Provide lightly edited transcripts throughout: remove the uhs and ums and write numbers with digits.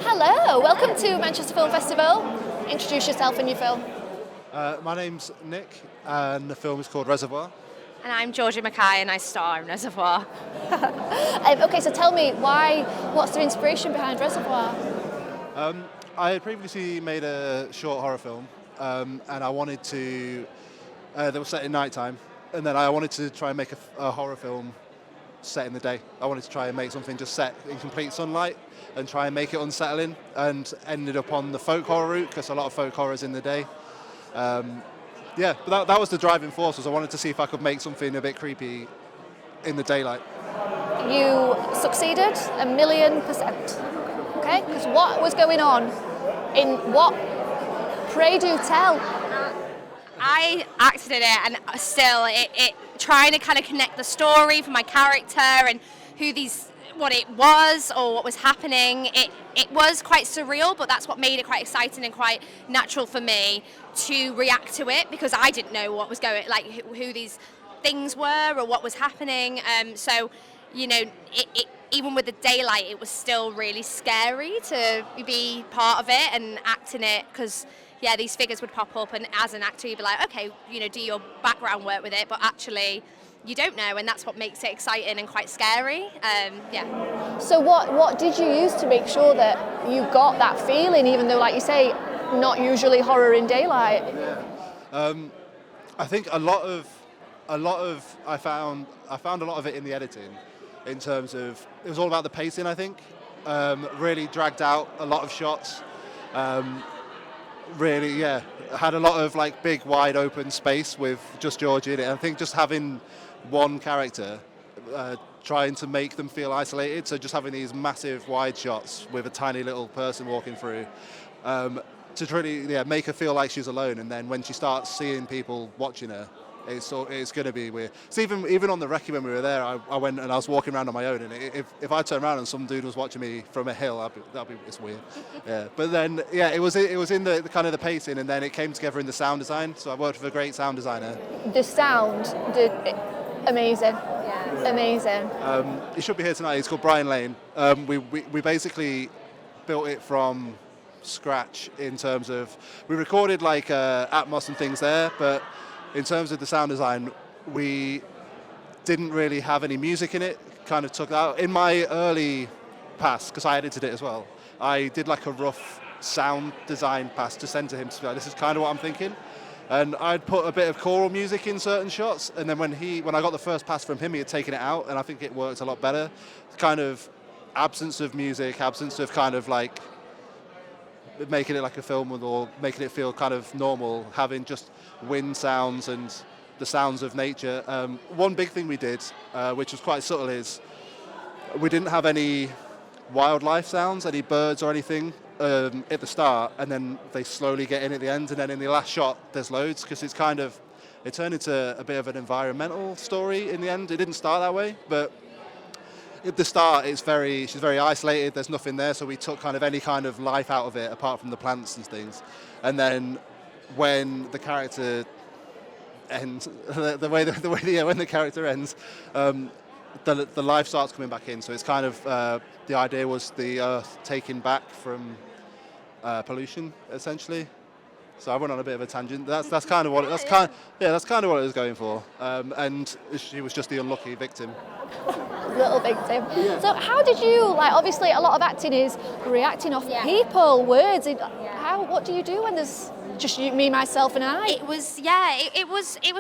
Hello, welcome to Manchester Film Festival. Introduce yourself and your film. My name's Nick, and the film is called Reservoir. And I'm Georgia Mackay and I star in Reservoir. Okay, so tell me, what's the inspiration behind Reservoir? I had previously made a short horror film, and I wanted to, that was set in nighttime, and then I wanted to try and make a horror film set in the day. I wanted to try and make something just set in complete sunlight and try and make it unsettling, and ended up on the folk horror route because a lot of folk horror is in the day. But that was the driving force, was I wanted to see if I could make something a bit creepy in the daylight. You succeeded 1,000,000%. Okay, because what was going on in what? Pray do tell. I acted in it, and still it trying to kind of connect the story for my character and what it was or what was happening. It was quite surreal, but that's what made it quite exciting and quite natural for me to react to it, because I didn't know what was going, like who these things were or what was happening. So, you know, it even with the daylight, it was still really scary to be part of it and act in it, because these figures would pop up, and as an actor you'd be like, okay, you know, do your background work with it, but actually you don't know, and that's what makes it exciting and quite scary. So what did you use to make sure that you got that feeling, even though, like you say, not usually horror in daylight? I think I found a lot of it in the editing, in terms of it was all about the pacing. I think really dragged out a lot of shots. Had a lot of like big wide open space with just George in it. I think just having one character, trying to make them feel isolated, so just having these massive wide shots with a tiny little person walking through, to really make her feel like she's alone, and then when she starts seeing people watching her, it's going to be weird. So even on the recce when we were there, I went and I was walking around on my own, and if I turned around and some dude was watching me from a hill, it's weird. But then it was in the kind of the pacing, and then it came together in the sound design. So I worked with a great sound designer. The sound, amazing. Amazing. He should be here tonight. He's called Brian Lane. We basically built it from scratch, in terms of we recorded like Atmos and things there, but in terms of the sound design, we didn't really have any music in it. Kind of took that out. In my early pass, because I edited it as well, I did like a rough sound design pass to send to him to be like, this is kind of what I'm thinking. And I'd put a bit of choral music in certain shots, and then when I got the first pass from him, he had taken it out, and I think it worked a lot better. Kind of absence of music, absence of kind of like making it like a film, or making it feel kind of normal, having just wind sounds and the sounds of nature. One big thing we did, which was quite subtle, is we didn't have any wildlife sounds, any birds or anything at the start, and then they slowly get in at the end, and then in the last shot there's loads, because it turned into a bit of an environmental story in the end. It didn't start that way, but at the start she's very isolated, there's nothing there, so we took kind of any kind of life out of it apart from the plants and things. And then when the character ends, when the character ends, the life starts coming back in. So it's kind of the idea was the earth taken back from pollution, essentially. So I went on a bit of a tangent. That's kind of what it was going for. And she was just the unlucky victim. Little victim. Yeah. So how did you, like, obviously a lot of acting is reacting off people, words. What do you do when there's just you, me, myself and I? It was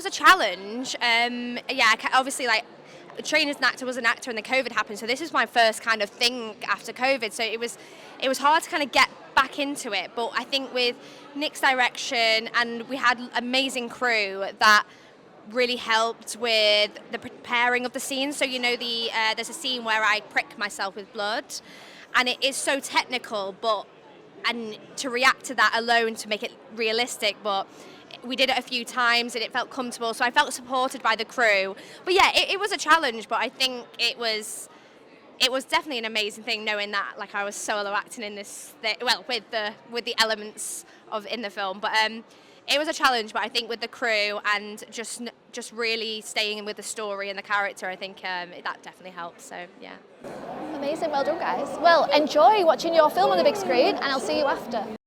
a challenge. Obviously, like, training as an actor, was an actor, and the COVID happened, so this is my first kind of thing after COVID, so it was hard to kind of get back into it. But I think with Nick's direction, and we had amazing crew that really helped with the preparing of the scene. So, you know, there's a scene where I prick myself with blood, and it is so technical, and to react to that alone to make it realistic, but we did it a few times and it felt comfortable, so I felt supported by the crew. But it was a challenge, but I think it was definitely an amazing thing, knowing that like I was solo acting in this with the elements of in the film. But it was a challenge, but I think with the crew and just really staying with the story and the character, I think that definitely helped. So yeah. Amazing. Amazing, well done guys. Well, enjoy watching your film on the big screen and I'll see you after.